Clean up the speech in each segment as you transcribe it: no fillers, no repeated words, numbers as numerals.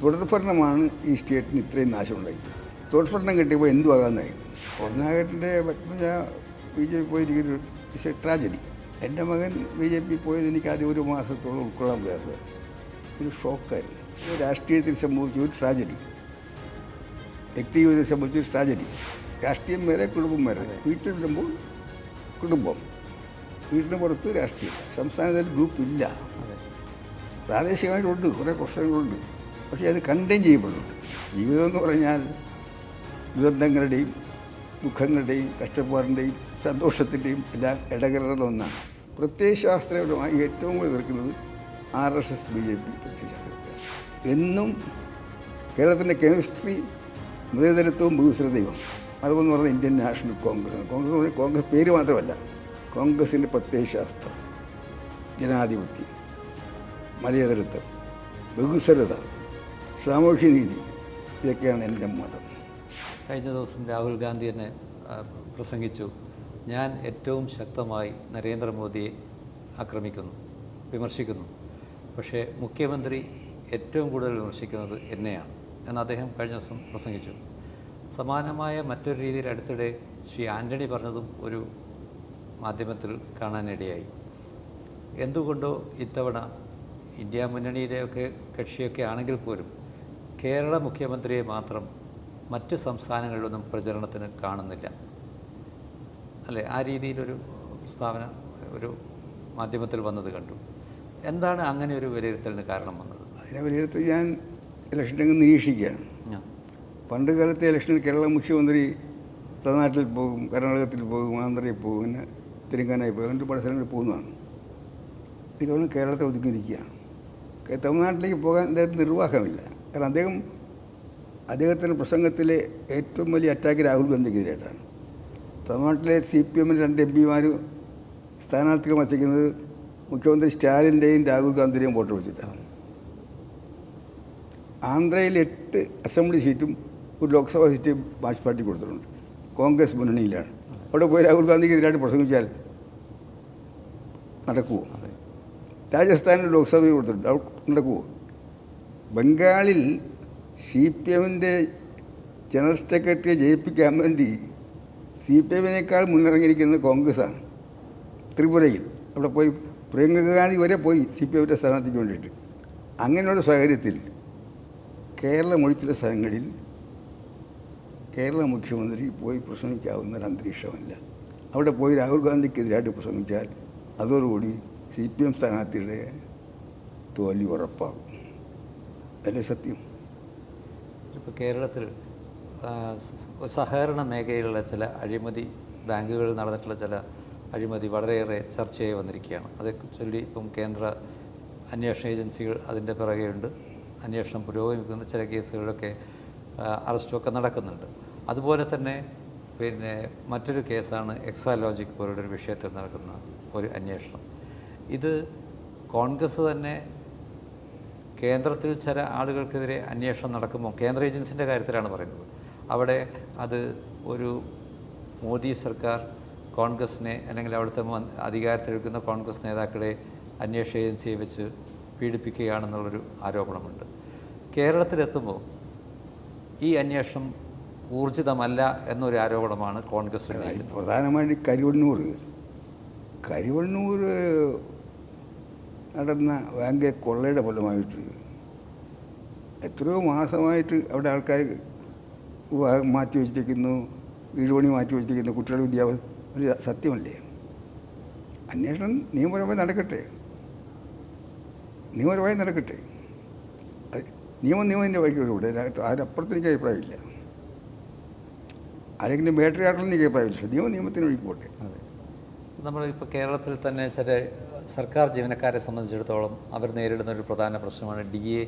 തുടർഭരണമാണ് ഈ സ്റ്റേറ്റിന് ഇത്രയും നാശമുണ്ടാക്കി. തുടർഭരണം കിട്ടിയപ്പോൾ എന്തുവാകാമെന്നായി. കരുണാകരൻ്റെ പത്മജ ബി ജെ പി പോയിരിക്കുന്ന ഇറ്റ്സ് എ ട്രാജഡി. എൻ്റെ മകൻ ബി ജെ പി പോയത് എനിക്ക് ആദ്യം ഒരു മാസത്തോളം ഉൾക്കൊള്ളാൻ പ്രയാസമാണ്. ഒരു ഷോക്കായിരുന്നു. രാഷ്ട്രീയത്തിൽ സംഭവിച്ച ഒരു ട്രാജഡി, വ്യക്തിജീവിതത്തെ സംബന്ധിച്ചൊരു ട്രാജഡി. രാഷ്ട്രീയം വേറെ, കുടുംബം വേറെ. വീട്ടിൽ വരുമ്പോൾ കുടുംബം, വീട്ടിന് പുറത്ത് രാഷ്ട്രീയം. സംസ്ഥാനത്തിൽ ഗ്രൂപ്പ് ഇല്ല. പ്രാദേശികമായിട്ടുണ്ട്, കുറേ പ്രശ്നങ്ങളുണ്ട്, പക്ഷേ അത് കണ്ടെയ്ൻ ചെയ്യപ്പെടുന്നുണ്ട്. ജീവിതം എന്ന് പറഞ്ഞാൽ ദുരന്തങ്ങളുടെയും ദുഃഖങ്ങളുടെയും കഷ്ടപ്പാടിൻ്റെയും സന്തോഷത്തിൻ്റെയും എല്ലാം ഇടകലർന്ന ഒന്നാണ്. പ്രത്യയശാസ്ത്രപരമായി ഏറ്റവും കൂടുതൽ എതിർക്കുന്നത് RSS BJP പ്രത്യയശാസ്ത്രത്തെയാണ്. എന്നും കേരളത്തിൻ്റെ കെമിസ്ട്രി മതേതരത്വവും ബഹുസ്വരതയുമാണ്. അതുപോലെ പറഞ്ഞാൽ ഇന്ത്യൻ നാഷണൽ കോൺഗ്രസ്. കോൺഗ്രസ് പേര് മാത്രമല്ല, കോൺഗ്രസിൻ്റെ പ്രത്യയശാസ്ത്രം, ജനാധിപത്യം, മതേതരത്വം, ബഹുസ്വരത, സാമൂഹ്യനീതി, ഇതൊക്കെയാണ് എൻ്റെ മതം. കഴിഞ്ഞ ദിവസം രാഹുൽ ഗാന്ധി തന്നെ പ്രസംഗിച്ചു, ഞാൻ ഏറ്റവും ശക്തമായി നരേന്ദ്രമോദിയെ ആക്രമിക്കുന്നു, വിമർശിക്കുന്നു, പക്ഷേ മുഖ്യമന്ത്രി ഏറ്റവും കൂടുതൽ വിമർശിക്കുന്നത് എന്നെയാണ് എന്ന് അദ്ദേഹം കഴിഞ്ഞ ദിവസം പ്രസംഗിച്ചു. സമാനമായ മറ്റൊരു രീതിയിൽ അടുത്തിടെ ശ്രീ ആൻ്റണി പറഞ്ഞതും ഒരു മാധ്യമത്തിൽ കാണാനിടയായി. എന്തുകൊണ്ടോ ഇത്തവണ ഇന്ത്യ മുന്നണിയിലെയൊക്കെ കക്ഷിയൊക്കെ ആണെങ്കിൽ പോലും കേരള മുഖ്യമന്ത്രിയെ മാത്രം മറ്റ് സംസ്ഥാനങ്ങളിലൊന്നും പ്രചരണത്തിന് കാണുന്നില്ല, അല്ലേ? ആ രീതിയിലൊരു പ്രസ്താവന ഒരു മാധ്യമത്തിൽ വന്നത് കണ്ടു. എന്താണ് അങ്ങനെ ഒരു വിലയിരുത്തലിന് കാരണം വന്നത്? അതിനെ വിലയിരുത്തൽ ഞാൻ ഇലക്ഷനൊക്കെ നിരീക്ഷിക്കുകയാണ്. പണ്ട് കാലത്തെ ഇലക്ഷനിൽ കേരള മുഖ്യമന്ത്രി തമിഴ്നാട്ടിൽ പോകും, കർണാടകത്തിൽ പോകും, ആന്ധ്രയിൽ പോകും, പിന്നെ തെലുങ്കാനയിൽ പോകും, എന്നിട്ട് പല സ്ഥലങ്ങളിൽ പോകുന്നതാണ്. ഇതോടെ കേരളത്തെ ഒതുങ്ങിയിരിക്കുകയാണ്. തമിഴ്നാട്ടിലേക്ക് പോകാൻ അദ്ദേഹത്തിന് നിർവാഹമില്ല. കാരണം അദ്ദേഹത്തിൻ്റെ പ്രസംഗത്തിലെ ഏറ്റവും വലിയ അറ്റാക്ക് രാഹുൽ ഗാന്ധിക്കെതിരായിട്ടാണ്. തമിഴ്നാട്ടിലെ CPM 2 MP സ്ഥാനാർത്ഥികൾ മത്സരിക്കുന്നത് മുഖ്യമന്ത്രി സ്റ്റാലിൻ്റെയും രാഹുൽ ഗാന്ധിയുടെയും വോട്ട് വെച്ചിട്ടാണ്. ആന്ധ്രയിൽ 8 അസംബ്ലി സീറ്റും ഒരു ലോക്സഭാ സീറ്റ് മാർക്സ് പാർട്ടി കൊടുത്തിട്ടുണ്ട്. കോൺഗ്രസ് മുന്നണിയിലാണ്. അവിടെ പോയി രാഹുൽ ഗാന്ധിക്കെതിരായിട്ട് പ്രസംഗിച്ചാൽ നടക്കുമോ? രാജസ്ഥാനിൽ ലോക്സഭയിൽ കൊടുത്തിട്ടുണ്ട്, നടക്കുമോ? ബംഗാളിൽ CPM ജനറൽ സെക്രട്ടറിയെ ജയിപ്പിക്കാൻ വേണ്ടി CPM മുന്നിറങ്ങിയിരിക്കുന്നത് കോൺഗ്രസ്സാണ്. ത്രിപുരയിൽ അവിടെ പോയി പ്രിയങ്ക ഗാന്ധി വരെ പോയി CPM സ്ഥാനാർത്ഥിക്ക് വേണ്ടിയിട്ട്. അങ്ങനെയുള്ള സാഹചര്യത്തിൽ കേരളം ഒഴിച്ചുള്ള സ്ഥലങ്ങളിൽ കേരള മുഖ്യമന്ത്രി പോയി പ്രസംഗിക്കാവുന്ന ഒരു അന്തരീക്ഷമല്ല. അവിടെ പോയി രാഹുൽ ഗാന്ധിക്കെതിരായിട്ട് പ്രസംഗിച്ചാൽ അതോടുകൂടി CPM സ്ഥാനാർത്ഥിയുടെ തോൽവി ഉറപ്പാകും. അതല്ലേ സത്യം? ഇപ്പോൾ കേരളത്തിൽ സഹകരണ മേഖലയിലുള്ള ചില അഴിമതി, ബാങ്കുകളിൽ നടന്നിട്ടുള്ള ചില അഴിമതി വളരെയേറെ ചർച്ചയായി വന്നിരിക്കുകയാണ്. അതേ ചൊല്ലി ഇപ്പം കേന്ദ്ര അന്വേഷണ ഏജൻസികൾ അതിൻ്റെ പിറകെയുണ്ട്. അന്വേഷണം പുരോഗമിക്കുന്ന ചില കേസുകളിലൊക്കെ അറസ്റ്റൊക്കെ നടക്കുന്നുണ്ട്. അതുപോലെ തന്നെ പിന്നെ മറ്റൊരു കേസാണ് എക്സാലോജിക് പോലുള്ളൊരു വിഷയത്തിൽ നടക്കുന്ന ഒരു അന്വേഷണം. ഇത് കോൺഗ്രസ് തന്നെ കേന്ദ്രത്തിൽ ചില ആളുകൾക്കെതിരെ അന്വേഷണം നടക്കുമ്പോൾ, കേന്ദ്ര ഏജൻസിൻ്റെ കാര്യത്തിലാണ് പറയുന്നത്, അവിടെ അത് ഒരു മോദി സർക്കാർ കോൺഗ്രസിനെ അല്ലെങ്കിൽ അവിടുത്തെ അധികാരത്തിലിരിക്കുന്ന കോൺഗ്രസ് നേതാക്കളെ അന്വേഷണ ഏജൻസിയെ വെച്ച് പീഡിപ്പിക്കുകയാണെന്നുള്ളൊരു ആരോപണമുണ്ട്. കേരളത്തിലെത്തുമ്പോൾ ഈ അന്വേഷണം ഊർജിതമല്ല എന്നൊരു ആരോപണമാണ് കോൺഗ്രസ് ഉന്നയിക്കുന്നത്. പ്രധാനമായിട്ട് കരിവണ്ണൂർ നടന്ന ബാങ്ക് കൊള്ളയുടെ ഫലമായിട്ട് എത്രയോ മാസമായിട്ട് അവിടെ ആൾക്കാർ മാറ്റി വെച്ചിരിക്കുന്നു, വീട് പണി മാറ്റി വെച്ചിരിക്കുന്നു, കുട്ടികളുടെ വിദ്യാഭ്യാസം. ഒരു സത്യമല്ലേ? അന്വേഷണം നിയമപരമായി നടക്കട്ടെ. നിയമത്തിൻ്റെ വഴിക്കൂടെ. അതിനപ്പുറത്ത് എനിക്ക് അഭിപ്രായമില്ല. ആരെങ്കിലും ബാറ്ററി ആയിട്ടുള്ള എനിക്ക് അഭിപ്രായമില്ല. നിയമത്തിന് വഴിക്ക് പോട്ടെ. അതെ, നമ്മളിപ്പോൾ കേരളത്തിൽ തന്നെ ചില സർക്കാർ ജീവനക്കാരെ സംബന്ധിച്ചിടത്തോളം അവർ നേരിടുന്ന ഒരു പ്രധാന പ്രശ്നമാണ് DA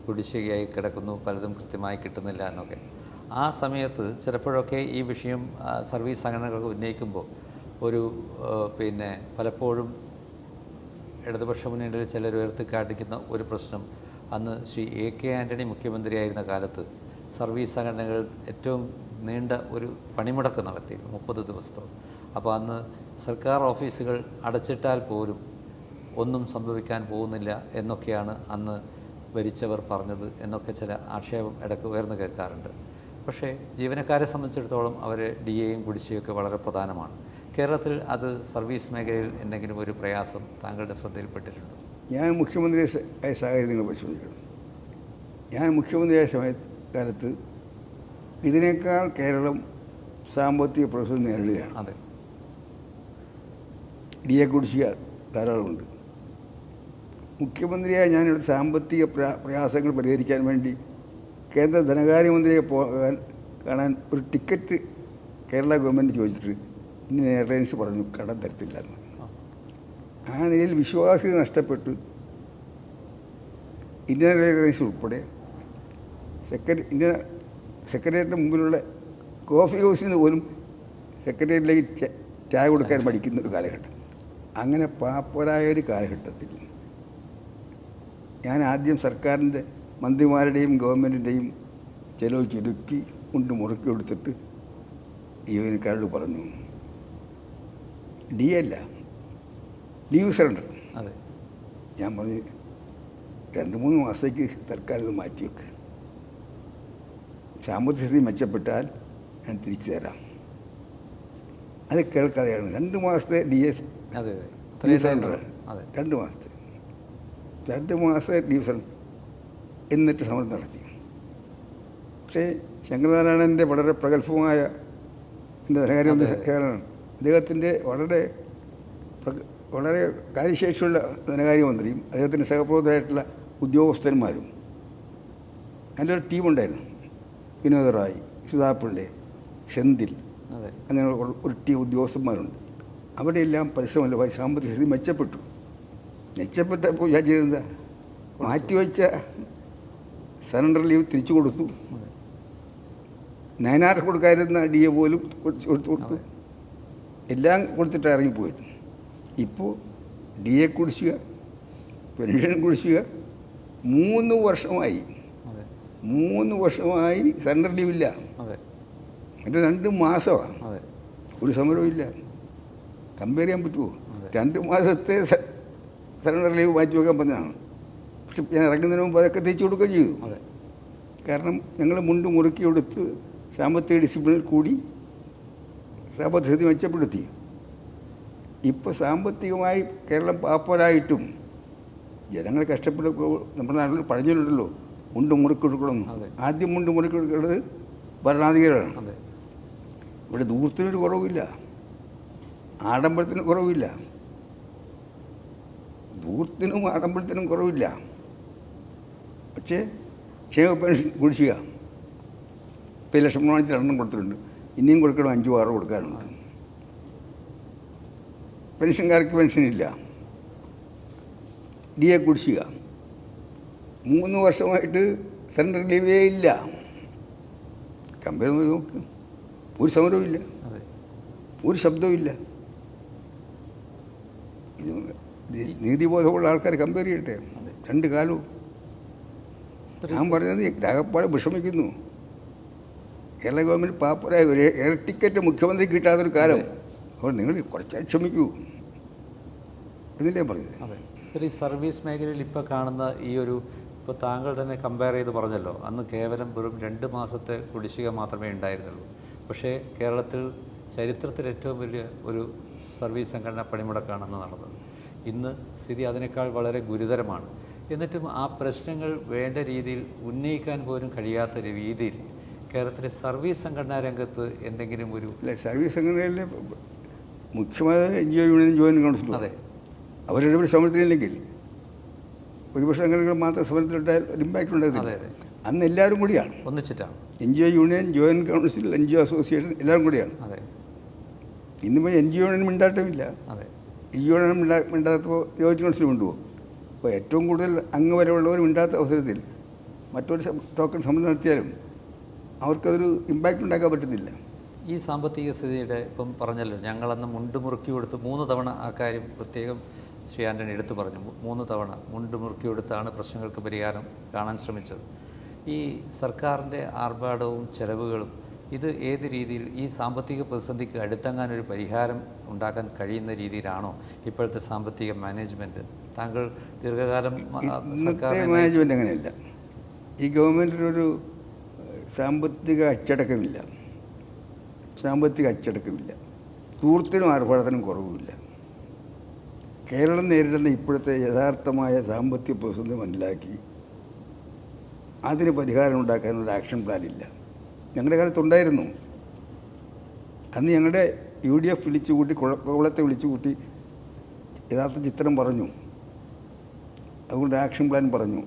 കുടിശ്ശികയായി കിടക്കുന്നു, പലതും കൃത്യമായി കിട്ടുന്നില്ല എന്നൊക്കെ. ആ സമയത്ത് ചിലപ്പോഴൊക്കെ ഈ വിഷയം സർവീസ് സംഘടനകൾ ഉന്നയിക്കുമ്പോൾ പിന്നെ പലപ്പോഴും ഇടതുപക്ഷ മുന്നണിയിൽ ചിലർ ഉയർത്തിക്കാട്ടിക്കുന്ന ഒരു പ്രശ്നം, അന്ന് ശ്രീ AK ആൻ്റണി മുഖ്യമന്ത്രിയായിരുന്ന കാലത്ത് സർവീസ് സംഘടനകൾ ഏറ്റവും നീണ്ട ഒരു പണിമുടക്ക് നടത്തി, 30 ദിവസത്തോളം. അപ്പോൾ അന്ന് സർക്കാർ ഓഫീസുകൾ അടച്ചിട്ടാൽ പോലും ഒന്നും സംഭവിക്കാൻ പോകുന്നില്ല എന്നൊക്കെയാണ് അന്ന് ഭരിച്ചവർ പറഞ്ഞത് എന്നൊക്കെ ചില ആക്ഷേപം ഇടയ്ക്ക് ഉയർന്നു കേൾക്കാറുണ്ട്. പക്ഷേ ജീവനക്കാരെ സംബന്ധിച്ചിടത്തോളം അവർ DAയും കുടിശ്ശികയൊക്കെ വളരെ പ്രധാനമാണ്. കേരളത്തിൽ അത് സർവീസ് മേഖലയിൽ എന്തെങ്കിലും ഒരു പ്രയാസം താങ്കളുടെ ശ്രദ്ധയിൽപ്പെട്ടിട്ടുണ്ടോ? ഞാൻ മുഖ്യമന്ത്രി ആയ സാഹചര്യങ്ങൾ പരിശോധിക്കണം. ഞാൻ മുഖ്യമന്ത്രിയായ കാലത്ത് ഇതിനേക്കാൾ കേരളം സാമ്പത്തിക പ്രതിസന്ധി നേരിടുകയാണ്. അതെ, DA കുടിശ്ശിക ധാരാളമുണ്ട്. മുഖ്യമന്ത്രിയായ ഞാനിവിടെ സാമ്പത്തിക പ്രയാസങ്ങൾ പരിഹരിക്കാൻ വേണ്ടി കേന്ദ്ര ധനകാര്യമന്ത്രിയെ കാണാൻ ഒരു ടിക്കറ്റ് കേരള ഗവൺമെൻറ് ചോദിച്ചിട്ട് ഇന്ത്യൻ എയർലൈൻസ് പറഞ്ഞു കടം തരത്തില്ല എന്ന്. ആ നിലയിൽ വിശ്വാസ്യത നഷ്ടപ്പെട്ട് ഇന്ത്യൻ എയർലൈൻസ് ഉൾപ്പെടെ ഇന്ത്യൻ സെക്രട്ടേറിയറ്റിന് മുമ്പിലുള്ള കോഫി ഹൗസിൽ നിന്ന് പോലും സെക്രട്ടേറിയറ്റിലേക്ക് ചായ കൊടുക്കാൻ പഠിക്കുന്ന ഒരു കാലഘട്ടം. അങ്ങനെ പാപ്പരായ ഒരു കാലഘട്ടത്തിൽ ഞാൻ ആദ്യം സർക്കാരിൻ്റെ മന്ത്രിമാരുടെയും ഗവൺമെൻറ്റിൻ്റെയും ചിലവ് ചുരുക്കി കൊണ്ട് മുറുക്കി കൊടുത്തിട്ട് ജീവനക്കാരോട് പറഞ്ഞു അല്ല ലീവ് സറണ്ടർ. അതെ, ഞാൻ പറഞ്ഞു 2-3 മാസത്തേക്ക് തൽക്കാലം ഇത് മാറ്റിവെക്ക്, സാമ്പത്തിക സ്ഥിതി മെച്ചപ്പെട്ടാൽ ഞാൻ തിരിച്ചു തരാം. അത് കേൾക്കാതെയാണ് 2 മാസത്തെ അതെ, ലീവ് സറണ്ടർ. അതെ, 2 മാസത്തെ 2 മാസത്തെ ലീവ് സറണ്ടർ എന്നിട്ട് സമരം നടത്തി. പക്ഷേ ശങ്കരനാരായണൻ്റെ വളരെ പ്രഗത്ഭമായ എൻ്റെ ധനകാര്യമന്ത്രി അദ്ദേഹത്തിൻ്റെ വളരെ കാര്യശേഷിയുള്ള ധനകാര്യമന്ത്രിയും അദ്ദേഹത്തിൻ്റെ സഹപ്രവർത്തകരായിട്ടുള്ള ഉദ്യോഗസ്ഥന്മാരും എൻ്റെ ഒരു ടീമുണ്ടായിരുന്നു. വിനോദ് റായ്, സുധാപിള്ളെ, സെന്തിൽ, അങ്ങനെ ഒരു ടീം ഉദ്യോഗസ്ഥന്മാരുണ്ട്. അവിടെയെല്ലാം പരിശ്രമമായി സാമ്പത്തിക സ്ഥിതി മെച്ചപ്പെട്ടപ്പോൾ ഞാൻ ചെയ്തെന്താ മാറ്റിവെച്ച സറണ്ടർ ലീവ് തിരിച്ചു കൊടുത്തു. 9R കൊടുക്കാതിരുന്ന DA പോലും കൊടുത്തു. എല്ലാം കൊടുത്തിട്ട് ഇറങ്ങിപ്പോയത്. ഇപ്പോൾ DA കുടിശ്ശിക, പെൻഷൻ കുടിശ്ശിക 3 വർഷമായി. 3 വർഷമായി സറണ്ടർ ലീവില്ല. മറ്റേ 2 മാസമാണ്, ഒരു സമരവും ഇല്ല. കമ്പയർ ചെയ്യാൻ പറ്റുമോ? 2 മാസത്തെ സറണ്ടർ ലീവ് മാറ്റി വെക്കാൻ പറഞ്ഞതാണ്. പക്ഷെ ഞാൻ ഇറങ്ങുന്നതിന് മുമ്പ് അതൊക്കെ തിരിച്ചു കൊടുക്കുകയും ചെയ്തു. കാരണം ഞങ്ങൾ മുണ്ട് മുറുക്കി കൊടുത്ത് സാമ്പത്തിക ഡിസിപ്ലിനിൽ കൂടി സാമ്പത്തിക സ്ഥിതി മെച്ചപ്പെടുത്തി. ഇപ്പോൾ സാമ്പത്തികമായി കേരളം പാപ്പരായിട്ടും ജനങ്ങൾ കഷ്ടപ്പെടുമ്പോൾ നമ്മുടെ നാട്ടിൽ പറഞ്ഞിട്ടുണ്ടല്ലോ മുണ്ട് മുറുക്കി കൊടുക്കണം. ആദ്യം മുണ്ട് മുറുക്കി കൊടുക്കേണ്ടത് ഭരണാധികാരികളാണ്. ഇവിടെ ദൂരത്തിനൊരു കുറവില്ല, ആഡംബരത്തിന് കുറവില്ല, ദൂരത്തിനും ആഡംബരത്തിനും കുറവില്ല. പക്ഷേ ക്ഷേമ പെൻഷൻ കുടിശ്ശിക 10 ലക്ഷം പ്രമാണിച്ച് 2 കൊടുത്തിട്ടുണ്ട്. ഇനിയും കൊടുക്കണം, 5-6 കൊടുക്കാനുണ്ട്. പെൻഷൻകാർക്ക് പെൻഷനില്ല. DA കുടിശ്ശിക 3 വർഷമായിട്ട് സറണ്ടർ ലീവേ ഇല്ല. കമ്പയർ ചെയ്ത് നോക്ക്, ഒരു സമരവും ഇല്ല, ഒരു ശബ്ദവും ഇല്ല. ഇത് നീതിബോധമുള്ള ആൾക്കാർ കമ്പയർ ചെയ്യട്ടെ 2 കാലവും. ഞാൻ പറഞ്ഞത് ദാഹപ്പാടെ വിഷമിക്കുന്നു. കേരള ഗവൺമെൻറ് പാപ്പരായ ഒരു എയർ ടിക്കറ്റ് മുഖ്യമന്ത്രി കിട്ടാത്തൊരു കാലം. അപ്പോൾ നിങ്ങൾ കുറച്ച് ക്ഷമിക്കൂ എന്നല്ലേ പറഞ്ഞത്. അതെ സർ, ഈ സർവീസ് മേഖലയിൽ ഇപ്പോൾ കാണുന്ന ഈ ഒരു, ഇപ്പോൾ താങ്കൾ തന്നെ കമ്പയർ ചെയ്ത് പറഞ്ഞല്ലോ, അന്ന് കേവലം വെറും 2 മാസത്തെ കുടിശ്ശിക മാത്രമേ ഉണ്ടായിരുന്നുള്ളൂ. പക്ഷേ കേരളത്തിൽ ചരിത്രത്തിൽ ഏറ്റവും വലിയ ഒരു സർവീസ് സംഘടന പണിമുടക്കാണെന്ന് നടന്നത്. ഇന്ന് സ്ഥിതി അതിനേക്കാൾ വളരെ ഗുരുതരമാണ്. എന്നിട്ടും ആ പ്രശ്നങ്ങൾ വേണ്ട രീതിയിൽ ഉന്നയിക്കാൻ പോലും കഴിയാത്ത രീതിയിൽ കേരളത്തിലെ സർവീസ് സംഘടനാ രംഗത്ത് എന്തെങ്കിലും ഒരു സർവീസ് സംഘടനയിലെ മുഖ്യമായ NGO യൂണിയൻ ജോയിൻ കൗൺസിലും അതെ അവരുടെ സമരത്തിലില്ലെങ്കിൽ പ്രതിപക്ഷ സംഘടനകൾ മാത്രം സമരത്തിലിട്ടാൽ ഒരു ഇമ്പാക്റ്റ് ഉണ്ടാകുന്നില്ല. അന്ന് എല്ലാവരും കൂടിയാണ് ഒന്നിച്ചിട്ടാണ്. NGO union, join council, NGO association എല്ലാവരും കൂടിയാണ്. അതെ, ഇന്നിപ്പോൾ NGO യൂണിയൻ മിണ്ടാട്ടമില്ല. അതെ, യൂണിയൻ മിണ്ടാത്തപ്പോൾ ജോയിൻ കൗൺസിൽ മിണ്ടുപോകും. അപ്പോൾ ഏറ്റവും കൂടുതൽ അംഗബലമുള്ളവർ മിണ്ടാത്ത അവസരത്തിൽ മറ്റൊരു ടോക്കൺ സമരം നടത്തിയാലും അവർക്കതൊരു ഇമ്പാക്റ്റ് ഉണ്ടാക്കാൻ പറ്റുന്നില്ല. ഈ സാമ്പത്തിക സ്ഥിതിയുടെ ഇപ്പം പറഞ്ഞല്ലോ, ഞങ്ങളന്ന് മുണ്ട് മുറുക്കി കൊടുത്ത് 3 തവണ ആ കാര്യം പ്രത്യേകം ശ്രീ ആൻ്റണി എടുത്തു പറഞ്ഞു. 3 തവണ മുണ്ട് മുറുക്കി കൊടുത്താണ് പ്രശ്നങ്ങൾക്ക് പരിഹാരം കാണാൻ ശ്രമിച്ചത്. ഈ സർക്കാരിൻ്റെ ആർഭാടവും ചെലവുകളും ഇത് ഏത് രീതിയിൽ ഈ സാമ്പത്തിക പ്രതിസന്ധിക്ക് അടുത്തെങ്ങാനൊരു പരിഹാരം ഉണ്ടാക്കാൻ കഴിയുന്ന രീതിയിലാണോ ഇപ്പോഴത്തെ സാമ്പത്തിക മാനേജ്മെൻറ്റ്? താങ്കൾ ദീർഘകാലം ഇന്നത്തെ മാനേജ്മെൻറ്റ് അങ്ങനെയല്ല. ഈ ഗവൺമെൻറ്റിനൊരു സാമ്പത്തിക അച്ചടക്കമില്ല, ധൂർത്തിനും ആർഭാടത്തിനും കുറവുമില്ല. കേരളം നേരിടുന്ന ഇപ്പോഴത്തെ യഥാർത്ഥമായ സാമ്പത്തിക പ്രതിസന്ധി മനസ്സിലാക്കി അതിന് പരിഹാരം ഉണ്ടാക്കാനൊരു ആക്ഷൻ പ്ലാനില്ല. ഞങ്ങളുടെ കാലത്തുണ്ടായിരുന്നു. അന്ന് ഞങ്ങളുടെ UDF വിളിച്ചുകൂട്ടി, കുളത്തെ വിളിച്ചുകൂട്ടി യഥാർത്ഥ ചിത്രം പറഞ്ഞു. അതുകൊണ്ട് ആക്ഷൻ പ്ലാൻ പറഞ്ഞു,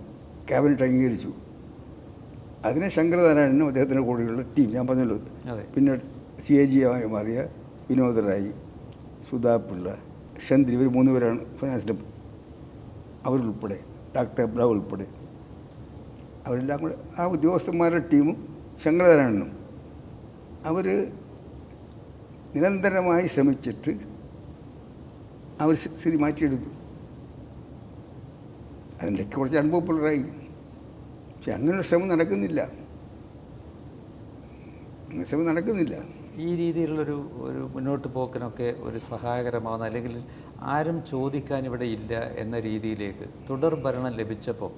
ക്യാബിനറ്റ് അംഗീകരിച്ചു. അതിനെ ശങ്കരനാരായണനും അദ്ദേഹത്തിൻ്റെ കൂടെയുള്ള ടീം, ഞാൻ പറഞ്ഞല്ലോ, പിന്നെ CAG ആയി മാറിയ വിനോദ് റായി, സുധാ പിള്ള, ഷന്ദ്രി, ഇവർ 3 പേരാണ് ഫിനാൻസിലും, അവരുൾപ്പെടെ ഡോക്ടർ എബ്രാഹിം ഉൾപ്പെടെ അവരെല്ലാം കൂടെ ആ ഉദ്യോഗസ്ഥന്മാരുടെ ടീമും ശങ്കരനാരായണനും അവർ നിരന്തരമായി ശ്രമിച്ചിട്ട് അവർ സ്ഥിതി മാറ്റിയെടുത്തു. അതിൻ്റെയൊക്കെ കുറച്ച് അനുഭവപ്പെടുകയായി. പക്ഷെ അങ്ങനൊരു ശ്രമം നടക്കുന്നില്ല. ഈ രീതിയിലുള്ളൊരു മുന്നോട്ട് പോക്കിനൊക്കെ ഒരു സഹായകരമാകുന്ന, അല്ലെങ്കിൽ ആരും ചോദിക്കാൻ ഇവിടെ ഇല്ല എന്ന രീതിയിലേക്ക് തുടർ ഭരണം ലഭിച്ചപ്പോൾ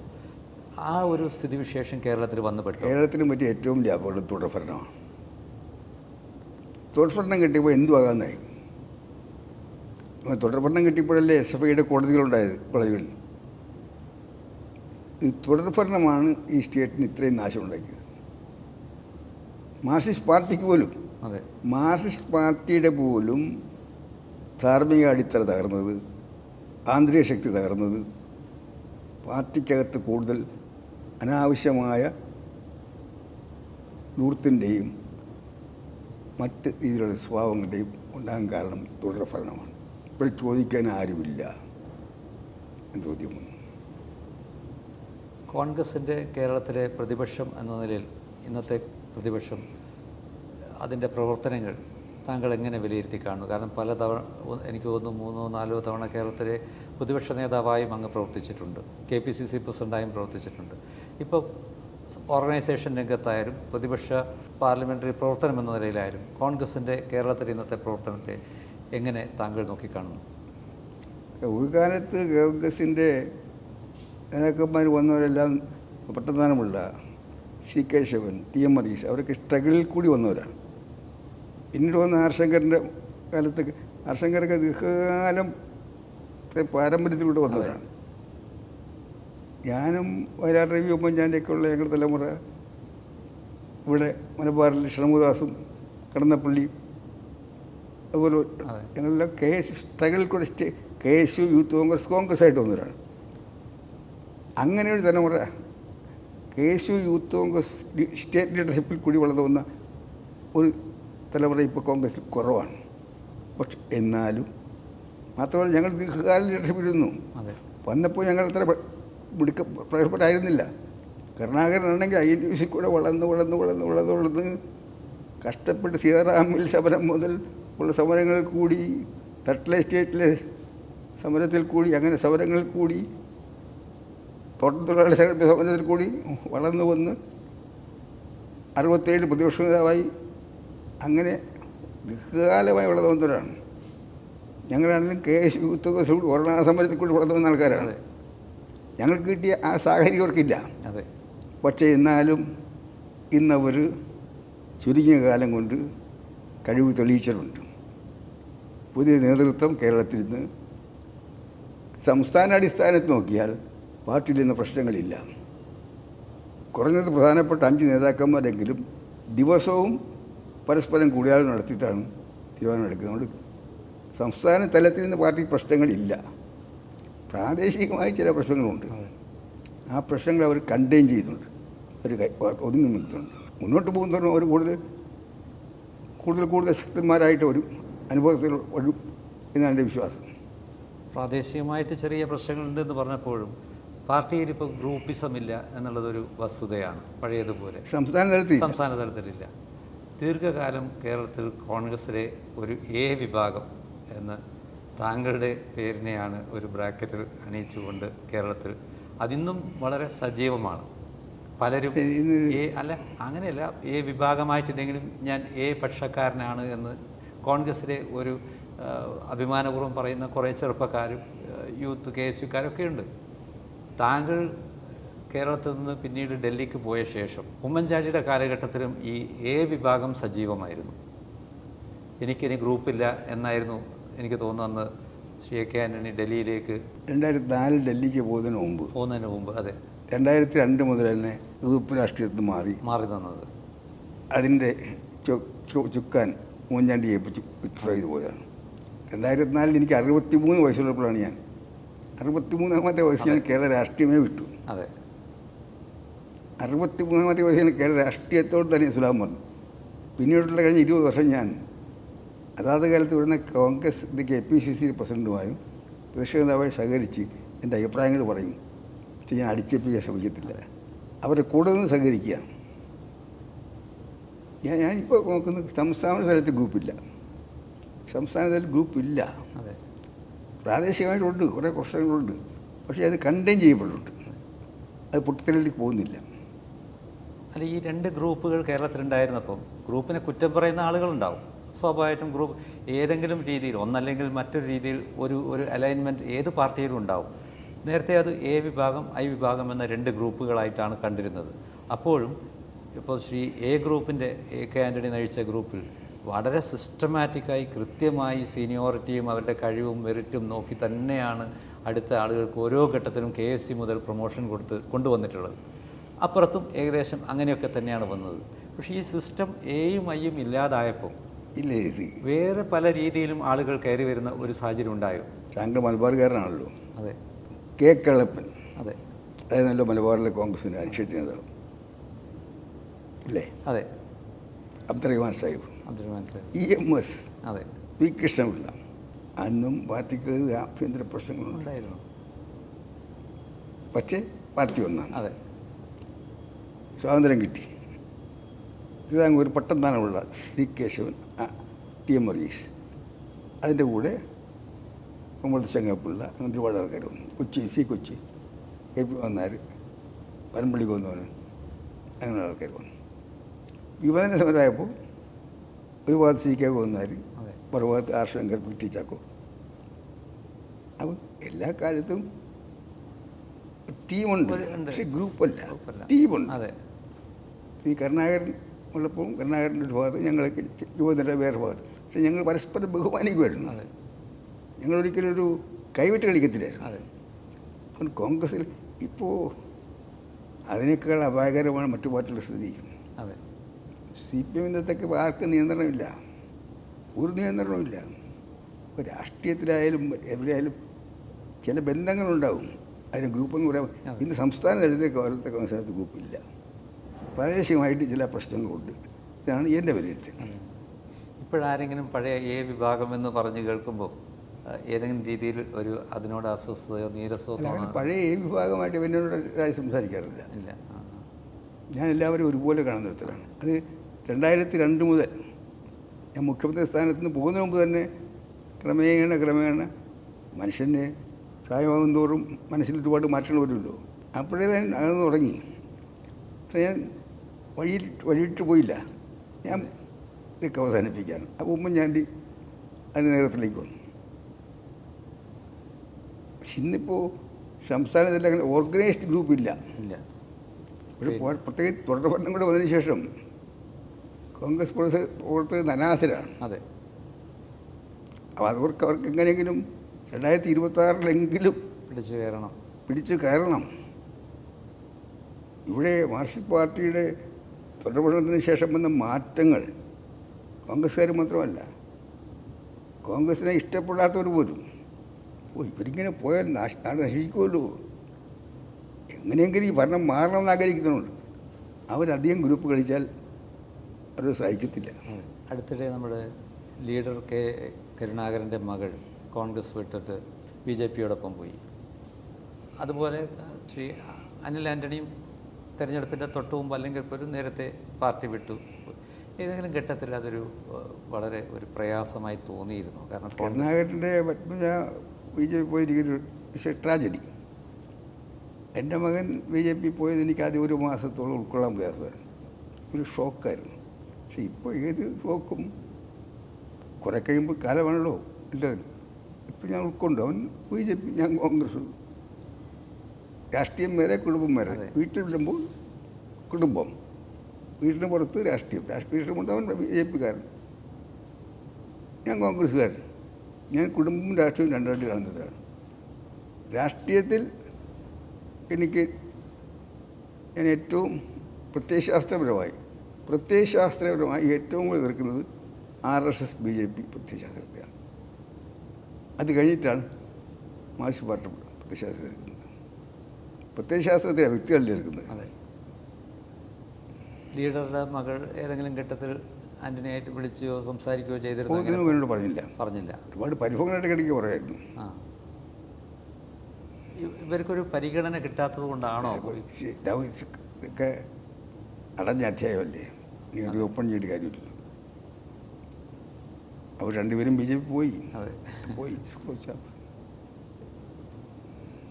ആ ഒരു സ്ഥിതിവിശേഷം കേരളത്തിൽ വന്നുപെട്ടു. കേരളത്തിന് പറ്റിയ ഏറ്റവും വലിയ അപകടം തുടർഭരണമാണ്. തുടർഭരണം കിട്ടിയപ്പോൾ എന്തുവാകാന്നായി. തുടർഭരണം കിട്ടിയപ്പോഴല്ലേ SFIയുടെ കോടതികളുണ്ടായത് കോളേജുകളിൽ. ഈ തുടർഭരണമാണ് ഈ സ്റ്റേറ്റിന് ഇത്രയും നാശമുണ്ടാക്കിയത്. മാർക്സിസ്റ്റ് പാർട്ടിക്ക് പോലും, മാർക്സിസ്റ്റ് പാർട്ടിയുടെ പോലും ധാർമ്മിക അടിത്തറ തകർന്നത്, ആന്തരിക ശക്തി തകർന്നത്, പാർട്ടിക്കകത്ത് കൂടുതൽ അനാവശ്യമായ ധൂർത്തിൻ്റെയും മറ്റ് രീതിയിലുള്ള സ്വഭാവങ്ങളുടെയും ഉണ്ടാകാൻ കാരണം തുടർഭരണമാണ്. ഇപ്പോൾ ചോദിക്കാൻ ആരുമില്ല എന്ന് ചോദ്യം വന്നു. കോൺഗ്രസിൻ്റെ കേരളത്തിലെ പ്രതിപക്ഷം എന്ന നിലയിൽ ഇന്നത്തെ പ്രതിപക്ഷം, അതിൻ്റെ പ്രവർത്തനങ്ങൾ താങ്കൾ എങ്ങനെ വിലയിരുത്തി കാണുന്നു? കാരണം പലതവണ, എനിക്ക് തോന്നുന്നു 3-4 തവണ കേരളത്തിലെ പ്രതിപക്ഷ നേതാവായും അങ്ങ് പ്രവർത്തിച്ചിട്ടുണ്ട്, KPCC പ്രസിഡൻ്റായും പ്രവർത്തിച്ചിട്ടുണ്ട്. ഇപ്പോൾ ഓർഗനൈസേഷൻ രംഗത്തായാലും പ്രതിപക്ഷ പാർലമെൻ്ററി പ്രവർത്തനം എന്ന നിലയിലായാലും കോൺഗ്രസിൻ്റെ കേരളത്തിലെ ഇന്നത്തെ പ്രവർത്തനത്തെ എങ്ങനെ താങ്കൾ നോക്കിക്കാണുന്നു? ഒരു കാലത്ത് കോൺഗ്രസിൻ്റെ നേതാക്കന്മാർ വന്നവരെല്ലാം പട്ടത്താനമുള്ള CK ശിവൻ, TM മരീഷ്, അവരൊക്കെ സ്ട്രഗിളിൽ കൂടി വന്നവരാണ്. പിന്നീട് വന്ന ആർശങ്കറിൻ്റെ കാലത്ത്, ആർശങ്കറൊക്കെ ദീർഘകാലം പാരമ്പര്യത്തിലൂടെ വന്നവരാണ്. ഞാനും വയലാർ രവി, ഉമ്മൻചാണ്ടിയൊക്കെ ഉള്ള ഞങ്ങളുടെ തലമുറ ഇവിടെ മലബാറിൽ ഷൺമുഖദാസും കടന്നപ്പള്ളി, അതുപോലെ ഞങ്ങളെല്ലാം സ്ട്രഗിളിൽ കൂടെ KSU യൂത്ത് കോൺഗ്രസ് ആയിട്ട് വന്നവരാണ്. അങ്ങനെ ഒരു തലമുറ KSU യൂത്ത് കോൺഗ്രസ് സ്റ്റേറ്റ് ലീഡർഷിപ്പിൽ കൂടി വളർന്നു വന്ന ഒരു തലമുറ ഇപ്പോൾ കോൺഗ്രസിൽ കുറവാണ്. പക്ഷെ എന്നാലും മാത്രമല്ല, ഞങ്ങൾ ദീർഘകാലം ലീഡർഷിപ്പിലിരുന്നു. വന്നപ്പോൾ ഞങ്ങൾ അത്ര പ്രയോജനപ്പെട്ടായിരുന്നില്ല. കരുണാകരനാണെങ്കിൽ INTUC കൂടെ വളർന്ന് കഷ്ടപ്പെട്ട് സീതാറാമിൽ സമരം മുതൽ ഉള്ള സമരങ്ങളിൽ കൂടി, തട്ടലെ സ്റ്റേറ്റിലെ സമരത്തിൽ കൂടി, അങ്ങനെ സമരങ്ങളിൽ കൂടി, തോട്ടത്തൊഴിലാളി സമരത്തിൽ കൂടി വളർന്നു വന്ന് 67 പ്രതിപക്ഷ നേതാവായി, അങ്ങനെ ദീർഘകാലമായി വളർന്നു വന്നവരാണ്. ഞങ്ങളാണെങ്കിലും KSU യൂത്ത് കോൺഗ്രസ് കൂടി ഒരണ സമരത്തിൽ കൂടി വളർന്നു വന്ന ആൾക്കാരാണ്. ഞങ്ങൾക്ക് കിട്ടിയ ആ സാഹചര്യം അവർക്കില്ല. പക്ഷേ എന്നാലും ഇന്നവർ ചുരുങ്ങിയ കാലം കൊണ്ട് കഴിവ് തെളിയിച്ചിട്ടുണ്ട്. പുതിയ നേതൃത്വം കേരളത്തിൽ നിന്ന് സംസ്ഥാനാടിസ്ഥാനത്ത് നോക്കിയാൽ പാർട്ടിയിൽ നിന്ന് പ്രശ്നങ്ങളില്ല. കുറഞ്ഞത് പ്രധാനപ്പെട്ട 5 നേതാക്കന്മാരെങ്കിലും ദിവസവും പരസ്പരം കൂടിയാലോചന നടത്തിയിട്ടാണ് തീരുമാനമെടുക്കുന്നത്. സംസ്ഥാന തലത്തിൽ നിന്ന് പാർട്ടിക്ക് പ്രശ്നങ്ങളില്ല. പ്രാദേശികമായി ചില പ്രശ്നങ്ങളുണ്ട്. ആ പ്രശ്നങ്ങൾ അവർ കണ്ടെയ്ൻ ചെയ്യുന്നുണ്ട്, അവർ ഒതുങ്ങി നിൽക്കുന്നുണ്ട്. മുന്നോട്ട് പോകുന്നവരും അവർ കൂടുതൽ ശക്തന്മാരായിട്ട് ഒരു അനുഭവത്തിൽ വരും എന്നാണ് എൻ്റെ വിശ്വാസം. പ്രാദേശികമായിട്ട് ചെറിയ പ്രശ്നങ്ങളുണ്ടെന്ന് പറഞ്ഞപ്പോഴും പാർട്ടിയിൽ ഇപ്പോൾ ഗ്രൂപ്പിസം ഇല്ല എന്നുള്ളതൊരു വസ്തുതയാണ്. പഴയതുപോലെ സംസ്ഥാന തലത്തിലില്ല. ദീർഘകാലം കേരളത്തിൽ കോൺഗ്രസിലെ ഒരു A വിഭാഗം എന്ന് താങ്കളുടെ പേരിനെയാണ് ഒരു ബ്രാക്കറ്റിൽ അണിയിച്ചുകൊണ്ട് കേരളത്തിൽ അതിന്നും വളരെ സജീവമാണ്. പലരും ഇന്ന് അല്ല അങ്ങനെയല്ല വിഭാഗമായിട്ടില്ലെങ്കിലും ഞാൻ പക്ഷക്കാരനാണ് എന്ന് കോൺഗ്രസ്സിലെ ഒരു അഭിമാനപൂർവ്വം പറയുന്ന കുറേ ചെറുപ്പക്കാരും യൂത്ത് KSUക്കാരൊക്കെ ഉണ്ട്. താങ്കൾ കേരളത്തിൽ നിന്ന് പിന്നീട് ഡൽഹിക്ക് പോയ ശേഷം ഉമ്മൻചാണ്ടിയുടെ കാലഘട്ടത്തിലും ഈ വിഭാഗം സജീവമായിരുന്നു. എനിക്കിനി ഗ്രൂപ്പില്ല എന്നായിരുന്നു എനിക്ക് തോന്നുന്നത് ശ്രീ കെ ആൻ്റണി ഡൽഹിയിലേക്ക് 2004 ഡൽഹിക്ക് പോകുന്നതിന് മുമ്പ് അതെ 2002 മുതൽ തന്നെ ഗ്രൂപ്പ് രാഷ്ട്രീയത്തിൽ മാറി തന്നത്. അതിൻ്റെ ചുക്കാൻ ഉമ്മൻചാണ്ടി ഏൽപ്പിച്ച് വിത്ഡ്രോ ചെയ്ത് പോയതാണ്. 2004 എനിക്ക് 63 വയസ്സുള്ളപ്പോഴാണ് ഞാൻ 63ാമത്തെ വയസ്സ് ഞാൻ കേരള രാഷ്ട്രീയമേ വിട്ടു. അതെ 63ാമത്തെ വയസ്സ് ഞാൻ കേരള രാഷ്ട്രീയത്തോട് തന്നെ ഇസ്ലാം വന്നു. പിന്നീടുള്ള കഴിഞ്ഞ 20 വർഷം ഞാൻ അതാത് കാലത്ത് വരുന്ന കോൺഗ്രസ് KPCC പ്രസിഡൻറ്റുമായും പ്രതിപക്ഷ നേതാവായി സഹകരിച്ച് എൻ്റെ അഭിപ്രായങ്ങൾ പറയും. പക്ഷേ ഞാൻ അടിച്ചേൽപ്പിക്കാൻ ശ്രമിക്കത്തില്ല. അവരുടെ കൂടെ നിന്ന് സഹകരിക്കുകയാണ്. ഞാനിപ്പോൾ നോക്കുന്നത് സംസ്ഥാന തലത്തിൽ ഗ്രൂപ്പില്ല. സംസ്ഥാന തലത്തിൽ ഗ്രൂപ്പില്ല. അതെ പ്രാദേശികമായിട്ടുണ്ട്, കുറേ പ്രശ്നങ്ങളുണ്ട്. പക്ഷേ അത് കണ്ടെയ്ൻ ചെയ്യപ്പെടുന്നുണ്ട്. അത് പൊട്ടിത്തെളിലേക്ക് പോകുന്നില്ല. അല്ല, ഈ 2 ഗ്രൂപ്പുകൾ കേരളത്തിലുണ്ടായിരുന്നപ്പം ഗ്രൂപ്പിനെ കുറ്റം പറയുന്ന ആളുകളുണ്ടാവും. സ്വാഭാവികമായിട്ടും ഗ്രൂപ്പ് ഏതെങ്കിലും രീതിയിൽ ഒന്നല്ലെങ്കിൽ മറ്റൊരു രീതിയിൽ ഒരു അലൈൻമെൻറ്റ് ഏത് പാർട്ടിയിലും ഉണ്ടാവും. നേരത്തെ അത് വിഭാഗം വിഭാഗം എന്ന 2 ഗ്രൂപ്പുകളായിട്ടാണ് കണ്ടിരുന്നത്. അപ്പോഴും ഇപ്പോൾ ശ്രീ ഗ്രൂപ്പിൻ്റെ കെ ആൻ്റണി നയിച്ച ഗ്രൂപ്പിൽ വളരെ സിസ്റ്റമാറ്റിക്കായി കൃത്യമായി സീനിയോറിറ്റിയും അവരുടെ കഴിവും മെറിറ്റും നോക്കി തന്നെയാണ് അടുത്ത ആളുകൾക്ക് ഓരോ ഘട്ടത്തിലും KSC മുതൽ പ്രൊമോഷൻ കൊണ്ടുവന്നിട്ടുള്ളത്. അപ്പുറത്തും ഏകദേശം അങ്ങനെയൊക്കെ തന്നെയാണ് വന്നത്. പക്ഷേ ഈ സിസ്റ്റം യും ഐയും ഇല്ലാതായപ്പോൾ ഇല്ലേ, വേറെ പല രീതിയിലും ആളുകൾ കയറി വരുന്ന ഒരു സാഹചര്യം ഉണ്ടായോ? താങ്കൾ മലബാറുകാരനാണല്ലോ. അതെ. കെ കേളപ്പൻ, അതെ, അതായത് മലബാറിലെ കോൺഗ്രസിൻ്റെ അധ്യക്ഷ നേതാവ് അല്ലേ? അതെ. അബ്ദുറഹ്മാൻ സാഹിബ്, EMS, അതെ, പി കൃഷ്ണപിള്ള. അന്നും പാർട്ടിക്ക് ആഭ്യന്തര പ്രശ്നങ്ങളുണ്ടായിരുന്നു. പക്ഷേ പാർട്ടി ഒന്നാണ്. അതെ. സ്വാതന്ത്ര്യം കിട്ടി. തിരുവിതാംകൂർ പട്ടംതാനമുള്ള C കേശവൻ, TM വർഗീസ്, അതിൻ്റെ കൂടെ കുമ്പളത്ത് ചെങ്ങാപ്പിള്ള, അങ്ങനെ ഒരുപാട് ആൾക്കാർ വന്നു. കൊച്ചി KP വന്നാർ, പരമ്പള്ളി കൊന്നവന്, അങ്ങനെ ആൾക്കാർ വന്നു. വിഭജന സമരമായപ്പോൾ ഒരു ഭാഗത്ത് CK കൊന്നാർ, മറുഭാഗത്ത് R ശങ്കർ, PT ചാക്കോ. അപ്പം എല്ലാ കാലത്തും ടീമുണ്ട്, പക്ഷേ ഗ്രൂപ്പല്ല, ടീമുണ്ട്. അതെ. ഈ കരുണാകരൻ ഉള്ളപ്പോൾ കരുണാകരൻ്റെ ഒരു ഭാഗത്ത്, ഞങ്ങൾക്ക് യുവതിൻ്റെ വേറെ ഭാഗത്ത്. പക്ഷേ ഞങ്ങൾ പരസ്പരം ബഹുമാനിക്കുമായിരുന്നു. ഞങ്ങളൊരിക്കലും ഒരു കൈവിട്ട് കളിക്കത്തില്ലായിരുന്നു. അപ്പം കോൺഗ്രസ്സിൽ ഇപ്പോൾ അതിനേക്കാൾ അപായകരമാണ് മറ്റു പാർട്ടികളുടെ സ്ഥിതി. CPM ത്തൊക്കെ ആർക്കും നിയന്ത്രണമില്ല, ഒരു നിയന്ത്രണമില്ല. ഇപ്പോൾ രാഷ്ട്രീയത്തിലായാലും എവിടെയായാലും ചില ബന്ധങ്ങളുണ്ടാവും. അതിന് ഗ്രൂപ്പെന്ന് പറയാം. ഇന്ന് സംസ്ഥാന തലത്തിൽ കാലത്തെ കോൺഗ്രസിനകത്ത് ഗ്രൂപ്പില്ല. പ്രാദേശികമായിട്ട് ചില പ്രശ്നങ്ങളുണ്ട്. ഇതാണ് എൻ്റെ വിലയിരുത്തൽ. ഇപ്പോഴാരെങ്കിലും പഴയ വിഭാഗം എന്ന് പറഞ്ഞ് കേൾക്കുമ്പോൾ ഏതെങ്കിലും രീതിയിൽ അതിനോട് അസ്വസ്ഥതയോ നീരസമോ തോന്നുന്നു? പഴയ വിഭാഗമായിട്ട് എന്നോട് കാര്യം സംസാരിക്കാറില്ല. ഇല്ല. ഞാൻ എല്ലാവരും ഒരുപോലെ കാണുന്ന തരത്തിലാണ്. അത് 2002 മുതൽ ഞാൻ മുഖ്യമന്ത്രി സ്ഥാനത്ത് നിന്ന് പോകുന്ന മുമ്പ് തന്നെ ക്രമേണ മനുഷ്യനെ പ്രായമാകും തോറും മനസ്സിൽ ഒരുപാട് മാറ്റങ്ങൾ വരുമല്ലോ. അപ്പോഴേ തന്നെ അത് തുടങ്ങി. പക്ഷേ ഞാൻ വഴിയിട്ട് പോയില്ല. ഞാൻ ഇതൊക്കെ അവസാനിപ്പിക്കുകയാണ്. അപ്പോൾ ഉമ്മൻചാണ്ടി അതിന് നേതൃത്വത്തിലേക്ക് വന്നു. പക്ഷെ ഇന്നിപ്പോൾ സംസ്ഥാനത്തിൽ അങ്ങനെ ഓർഗനൈസ്ഡ് ഗ്രൂപ്പില്ല. ഒരു പ്രത്യേകിച്ച് തുടർ പഠനം കൂടെ വന്നതിന് ശേഷം കോൺഗ്രസ് പ്രവർത്തകർ അനാഥരാണ്. അതെ. അപ്പോൾ അവർക്ക് എങ്ങനെയെങ്കിലും 2026 പിടിച്ചു കയറണം. ഇവിടെ മാർക്സിസ്റ്റ് പാർട്ടിയുടെ തുടർ പഠനത്തിന് ശേഷം വന്ന മാറ്റങ്ങൾ കോൺഗ്രസ്സുകാർ മാത്രമല്ല, കോൺഗ്രസിനെ ഇഷ്ടപ്പെടാത്തവർ പോലും ഇവരിങ്ങനെ പോയാൽ നാട് നശിക്കുമല്ലോ, എങ്ങനെയെങ്കിലും ഈ ഭരണം മാറണമെന്ന് ആഗ്രഹിക്കുന്നുണ്ട്. അവരധികം ഗ്രൂപ്പ് കളിച്ചാൽ അവർ സഹിക്കത്തില്ല. അടുത്തിടെ നമ്മുടെ ലീഡർ കരുണാകരൻ്റെ മകൾ കോൺഗ്രസ് വിട്ടിട്ട് BJPയോടൊപ്പം പോയി. അതുപോലെ ശ്രീ അനിൽ ആൻ്റണിയും തെരഞ്ഞെടുപ്പിൻ്റെ തൊട്ട് മുമ്പ് അല്ലെങ്കിൽ ഇപ്പോൾ നേരത്തെ പാർട്ടി വിട്ടു. ഏതെങ്കിലും ഘട്ടത്തിൽ അതൊരു വളരെ ഒരു പ്രയാസമായി തോന്നിയിരുന്നു? കാരണം കരുണാകരൻ്റെ BJP പോയിരിക്കുന്ന ട്രാജഡി. എൻ്റെ മകൻ BJP പോയത് എനിക്ക് ആദ്യം ഒരു മാസത്തോളം ഉൾക്കൊള്ളാൻ പ്രയാസമായിരുന്നു, ഒരു ഷോക്കായിരുന്നു. പക്ഷെ ഇപ്പോൾ ഏത് ഷോക്കും കുറേ കഴിയുമ്പോൾ കാലമാണല്ലോ എല്ലാവരും. ഇപ്പം ഞാൻ ഉൾക്കൊണ്ടു. അവൻ BJP, ഞാൻ കോൺഗ്രസ്. രാഷ്ട്രീയം വേറെ, കുടുംബം വേറെ. വീട്ടിൽ വരുമ്പോൾ കുടുംബം, വീട്ടിന് പുറത്ത് രാഷ്ട്രീയം, രാഷ്ട്രീയത്തിന് പുറത്ത് അവൻ BJPക്കാരൻ, ഞാൻ കോൺഗ്രസ്സുകാരൻ. ഞാൻ കുടുംബവും രാഷ്ട്രീയവും രണ്ടായിട്ട് കാണുന്നതാണ്. രാഷ്ട്രീയത്തിൽ ഞാൻ ഏറ്റവും പ്രത്യയശാസ്ത്രപരമായി ഏറ്റവും കൂടുതൽ എതിർക്കുന്നത് RSS BJP പ്രത്യയശാസ്ത്രത്തെയാണ്. അത് കഴിഞ്ഞിട്ടാണ് മാർക്സിസ്റ്റ് പാർട്ടി പ്രത്യയശാസ്ത്രത്തെ എതിർക്കുന്നത്. പ്രത്യയശാസ്ത്രത്തിലാണ് വ്യക്തികളിൽ എതിർക്കുന്നത്. അതെ. ലീഡറുടെ മകൾ ഏതെങ്കിലും ഘട്ടത്തിൽ ആൻ്റണിയായിട്ട് വിളിക്കുകയോ സംസാരിക്കുകയോ ചെയ്തിരുന്നു? എന്നോട് പറഞ്ഞില്ല. ഒരുപാട് പരിഭവങ്ങളായിട്ട് കിടക്കുക പറയായിരുന്നു. ആ, ഇവർക്കൊരു പരിഗണന കിട്ടാത്തത് കൊണ്ടാണോ? ഒക്കെ അടഞ്ഞ അധ്യായമല്ലേ, ഇനി ഒരു ഓപ്പൺ ചെയ്തിട്ട് കാര്യമില്ല. അവർ രണ്ടുപേരും BJP പോയി.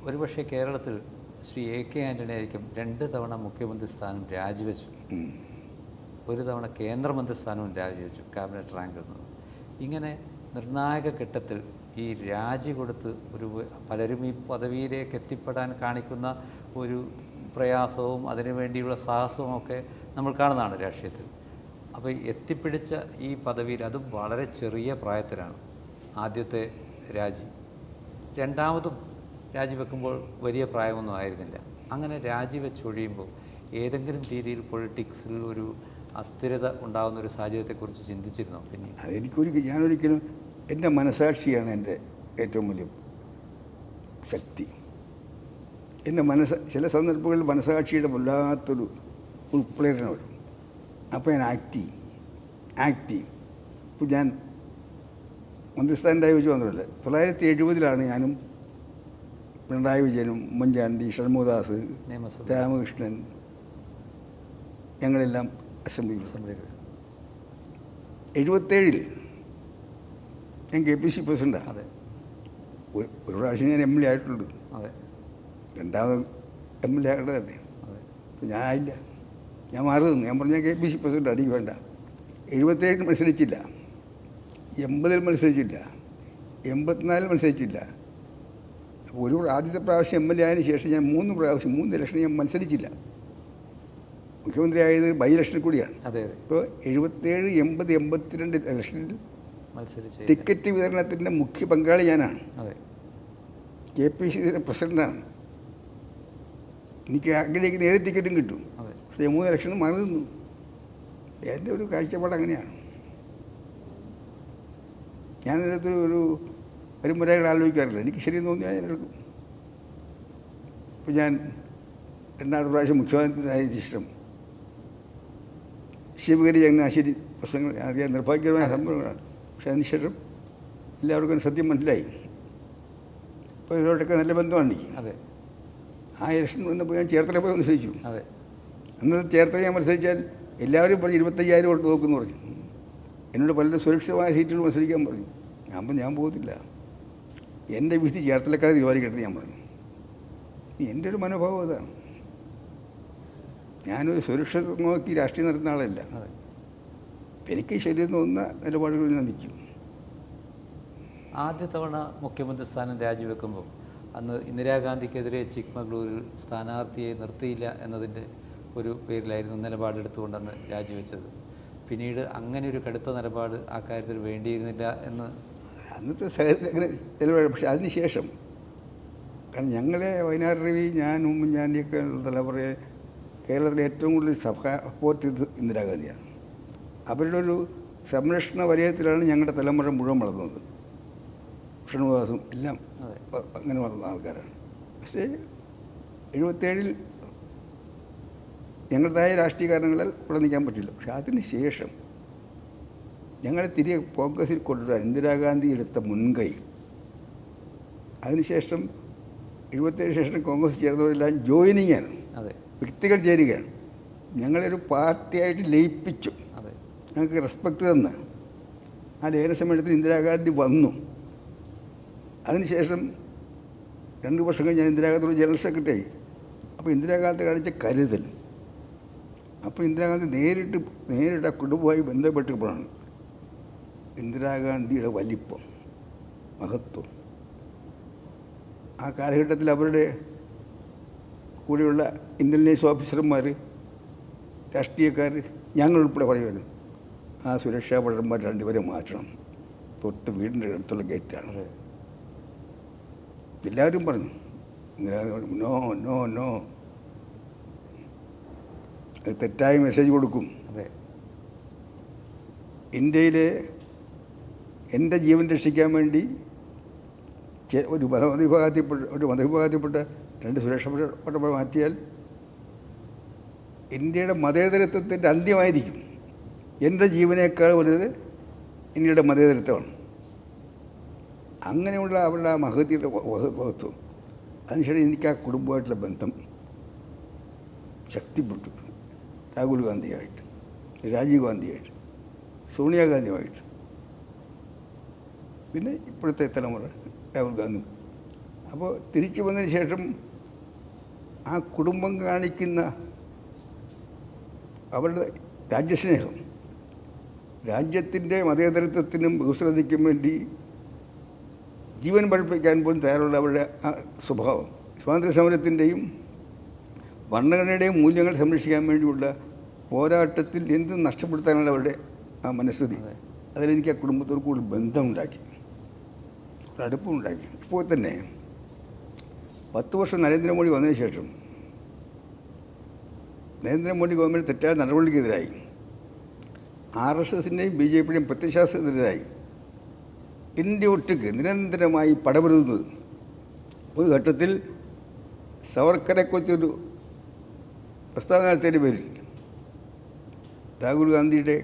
ഒരുപക്ഷെ കേരളത്തിൽ ശ്രീ AK ആൻ്റണി ആയിരിക്കും 2 തവണ മുഖ്യമന്ത്രി സ്ഥാനം രാജിവെച്ചു, ഒരു തവണ കേന്ദ്രമന്ത്രി സ്ഥാനവും രാജിവെച്ചു, ക്യാബിനറ്റ് റാങ്കിൽ നിന്ന്. ഇങ്ങനെ നിർണായക ഘട്ടത്തിൽ ഈ രാജി കൊടുത്ത് പലരും ഈ പദവിയിലേക്ക് എത്തിപ്പെടാൻ കാണിക്കുന്ന ഒരു പ്രയാസവും അതിനുവേണ്ടിയുള്ള സാഹസവും ഒക്കെ നമ്മൾ കാണുന്നതാണ് രാഷ്ട്രീയത്തിൽ. അപ്പോൾ എത്തിപ്പിടിച്ച ഈ പദവിയിൽ, അതും വളരെ ചെറിയ പ്രായത്തിലാണ് ആദ്യത്തെ രാജി. രണ്ടാമതും രാജിവെക്കുമ്പോൾ വലിയ പ്രായമൊന്നും ആയിരുന്നില്ല. അങ്ങനെ രാജിവെച്ചൊഴിയുമ്പോൾ ഏതെങ്കിലും രീതിയിൽ പൊളിറ്റിക്സിൽ ഒരു അസ്ഥിരത ഉണ്ടാകുന്ന ഒരു സാഹചര്യത്തെക്കുറിച്ച് ചിന്തിച്ചിരുന്നോ? പിന്നെ ഞാനൊരിക്കലും, എൻ്റെ മനസാക്ഷിയാണ് എൻ്റെ ഏറ്റവും വലിയ ശക്തി. എൻ്റെ ചില സന്ദർഭങ്ങളിൽ മനസാക്ഷിയുടെ വല്ലാത്തൊരു ഉൾപ്രേരണ വരും. അപ്പോൾ ഞാൻ ആക്ട് ചെയ്യും. ഇപ്പോൾ ഞാൻ മന്ത്രിസ്ഥാനത്തായി വെച്ച് വന്നിട്ടില്ല. 1970 ഞാനും പിണറായി വിജയനും ഉമ്മൻചാണ്ടി, ഷൺമുഖദാസ്, രാമകൃഷ്ണൻ, ഞങ്ങളെല്ലാം അസംബ്ലിയിൽ. 77 ഞാൻ KPC പ്രസിഡൻ്റാണ്. ഒരു പ്രാവശ്യം ഞാൻ MLA ആയിട്ടുണ്ട്. രണ്ടാമത് MLA ആകേണ്ടത് തന്നെ. ഞാൻ ആയില്ല, ഞാൻ മാറി നിന്നു. ഞാൻ പറഞ്ഞു, ഞാൻ KPC പ്രസിഡൻ്റ്, അടിക്ക് വേണ്ട. 77 മത്സരിച്ചില്ല, 80 മത്സരിച്ചില്ല, 84 മത്സരിച്ചില്ല. അപ്പോൾ ആദ്യത്തെ പ്രാവശ്യം MLA ആയതിനു ശേഷം ഞാൻ 3 ഇലക്ഷൻ ഞാൻ മത്സരിച്ചില്ല. മുഖ്യമന്ത്രി ആയത് ബൈ ഇലക്ഷനിൽ കൂടിയാണ്. ഇപ്പോൾ 77, 80, 82 ഇലക്ഷനിൽ ടിക്കറ്റ് വിതരണത്തിൻ്റെ മുഖ്യ പങ്കാളി ഞാനാണ്. KPC പ്രസിഡൻ്റാണ്. എനിക്ക് ആഗ്രഹിക്കുന്ന ഏത് ടിക്കറ്റും കിട്ടും. പക്ഷേ 3 ഇലക്ഷനും മാറി നിന്നു. എൻ്റെ ഒരു കാഴ്ചപ്പാട് അങ്ങനെയാണ്. ഞാൻ ഇതിനകത്ത് ഒരു മുരകൾ ആലോചിക്കാറില്ല. എനിക്ക് ശരിയെന്ന് തോന്നിയാൽ ഞാൻ എടുക്കും. ഇപ്പോൾ ഞാൻ 2ാമത്തെ പ്രാവശ്യം മുഖ്യമന്ത്രി ആയ ശേഷം ശിവഗിരി, ചങ്ങനാശ്ശേരി പ്രശ്നങ്ങൾ അറിയാൻ നിർഭാഗ്യമായ സംഭവങ്ങളാണ്. പക്ഷേ അതിനുശേഷം എല്ലാവർക്കും സത്യം മനസ്സിലായി. ഇപ്പോൾ ഇവരോടൊക്കെ നല്ല ബന്ധമാണ് എനിക്ക്. ആ ഇലക്ഷൻ വന്നപ്പോൾ ഞാൻ ചേർത്തല പോയി മത്സരിച്ചു. അന്നത്തെ ചേർത്തല ഞാൻ മത്സരിച്ചാൽ എല്ലാവരും പറഞ്ഞു 25,000 വോട്ട് നോക്കുമെന്ന് പറഞ്ഞു. എന്നോട് പലരും സുരക്ഷിതമായ സീറ്റുകൾ മത്സരിക്കാൻ പറഞ്ഞു. ഞാൻ പോകത്തില്ല, എൻ്റെ വിധി ചേർത്തലക്കാരെ തീരുമാനിക്കട്ടെ ഞാൻ പറഞ്ഞു. എൻ്റെ ഒരു മനോഭാവം അതാണ്. ഞാനൊരു സുരക്ഷിത നോക്കി രാഷ്ട്രീയം നടത്തുന്ന ആളല്ല. എനിക്ക് ശരിയെന്ന് തോന്നുന്ന നിലപാടുകളിൽ ഞാൻ നിൽക്കും. ആദ്യ തവണ മുഖ്യമന്ത്രി സ്ഥാനം രാജിവെക്കുമ്പോൾ അന്ന് ഇന്ദിരാഗാന്ധിക്കെതിരെ ചിക്മംഗ്ലൂരിൽ സ്ഥാനാർത്ഥിയെ നിർത്തിയില്ല എന്നതിൻ്റെ ഒരു പേരിലായിരുന്നു നിലപാടെടുത്തുകൊണ്ട് അന്ന് രാജിവെച്ചത്. പിന്നീട് അങ്ങനെ ഒരു കടുത്ത നിലപാട് ആ കാര്യത്തിൽ വേണ്ടിയിരുന്നില്ല എന്ന് അന്നത്തെ അങ്ങനെ നിലപാട്. പക്ഷേ അതിനുശേഷം, കാരണം ഞങ്ങളെ വയനാട് രവി, ഞാൻ ഉമ്മൻചാണ്ടിയൊക്കെ തലമുറയെ കേരളത്തിലെ ഏറ്റവും കൂടുതൽ സപ്പോർട്ട് ചെയ്തത് ഇന്ദിരാഗാന്ധിയാണ്. അവരുടെ ഒരു സംരക്ഷണ വലയത്തിലാണ് ഞങ്ങളുടെ തലമുറ മുഴുവൻ വളർന്നത്. ഷൺമുഖദാസും എല്ലാം അങ്ങനെ വളർന്ന ആൾക്കാരാണ്. പക്ഷേ 77 ഞങ്ങളുടേതായ രാഷ്ട്രീയ കാരണങ്ങളാൽ ഇവിടെ നിൽക്കാൻ പറ്റില്ല. പക്ഷേ അതിന് ശേഷം ഞങ്ങളെ തിരികെ കോൺഗ്രസിൽ കൊണ്ടുവരാൻ ഇന്ദിരാഗാന്ധി എടുത്ത മുൻകൈ, അതിനുശേഷം 77 ശേഷം കോൺഗ്രസ് ചേർന്നവരെല്ലാം ജോയിനിങ്ങാണ്, വ്യക്തികൾ ചേരുകയാണ്. ഞങ്ങളൊരു പാർട്ടിയായിട്ട് ലയിപ്പിച്ചു, ഞങ്ങൾക്ക് റെസ്പെക്റ്റ് തന്ന്. ആ ലയന സമ്മേളനത്തിൽ ഇന്ദിരാഗാന്ധി വന്നു. അതിനുശേഷം 2 വർഷം കഴിഞ്ഞ് ഞാൻ ഇന്ദിരാഗാന്ധിയുടെ ജനറൽ സെക്രട്ടറി അപ്പോൾ ഇന്ദിരാഗാന്ധി കാണിച്ച കരുതൽ, അപ്പോൾ ഇന്ദിരാഗാന്ധി നേരിട്ട് ആ കുടുംബവുമായി ബന്ധപ്പെട്ടപ്പോഴാണ് ഇന്ദിരാഗാന്ധിയുടെ വലിപ്പം, മഹത്വം. ആ കാലഘട്ടത്തിൽ അവരുടെ കൂടെയുള്ള ഇൻ്റലിജൻസ് ഓഫീസർമാർ, രാഷ്ട്രീയക്കാർ, ഞങ്ങളുൾപ്പെടെ പറയുമായിരുന്നു ആ സുരക്ഷാ ഭടന്മാർ രണ്ടുപേരെ മാറ്റണം, തൊട്ട് വീടിൻ്റെ അടുത്തുള്ള ഗേറ്റാണ്. എല്ലാവരും പറഞ്ഞു നോ നോ നോ, അത് തെറ്റായ മെസ്സേജ് കൊടുക്കും. ഇന്ത്യയിലെ എൻ്റെ ജീവൻ രക്ഷിക്കാൻ വേണ്ടി ഒരു മതവിഭാഗത്തിൽപ്പെട്ട രണ്ട് സുരക്ഷാ ഭടന്മാർ മാറ്റിയാൽ ഇന്ത്യയുടെ മതേതരത്വത്തിൻ്റെ അന്ത്യമായിരിക്കും. എൻ്റെ ജീവനേക്കാൾ വലുത് ഇന്ത്യയുടെ മതേതരത്വമാണ്. അങ്ങനെയുള്ള അവരുടെ ആ മഹത്തിയുടെ മഹത്വം, അതിനുശേഷം എനിക്ക് ആ കുടുംബമായിട്ടുള്ള ബന്ധം ശക്തിപ്പെട്ടു. രാഹുൽ ഗാന്ധിയായിട്ട്, രാജീവ് ഗാന്ധിയായിട്ട്, സോണിയാഗാന്ധിയുമായിട്ട്, പിന്നെ ഇപ്പോഴത്തെ തലമുറ രാഹുൽ ഗാന്ധി. അപ്പോൾ തിരിച്ചു വന്നതിന് ശേഷം ആ കുടുംബം കാണിക്കുന്ന അവരുടെ രാജ്യസ്നേഹം, രാജ്യത്തിൻ്റെ മതേതരത്വത്തിനും ബഹുസ്വരതയ്ക്കും വേണ്ടി ജീവൻ പഠിപ്പിക്കാൻ പോലും തയ്യാറുള്ള അവരുടെ ആ സ്വഭാവം, സ്വാതന്ത്ര്യ സമരത്തിൻ്റെയും ഭരണഘടനയുടെയും മൂല്യങ്ങൾ സംരക്ഷിക്കാൻ വേണ്ടിയുള്ള പോരാട്ടത്തിൽ എന്തും നഷ്ടപ്പെടുത്താനുള്ള അവരുടെ ആ മനസ്ഥിതി, അതിലെനിക്ക് ആ കുടുംബത്തോട് കൂടുതൽ ബന്ധമുണ്ടാക്കി, അടുപ്പമുണ്ടാക്കി. ഇപ്പോൾ തന്നെ 10 വർഷം നരേന്ദ്രമോദി വന്നതിന് ശേഷം നരേന്ദ്രമോദി ഗവൺമെൻറ് തെറ്റായ നടപടിക്കെതിരായി, RSSൻ്റെയും BJPയുടെയും പ്രത്യയശാസ്ത്രത്തിനെതിരായി ഇന്ത്യ ഒറ്റയ്ക്ക് നിരന്തരമായി പടപൊരുതുന്നത്, ഒരു ഘട്ടത്തിൽ സവർക്കറെക്കുറിച്ചൊരു പ്രസ്താവന നടത്തിയതിൻ്റെ പേരിൽ രാഹുൽ ഗാന്ധിയുടെ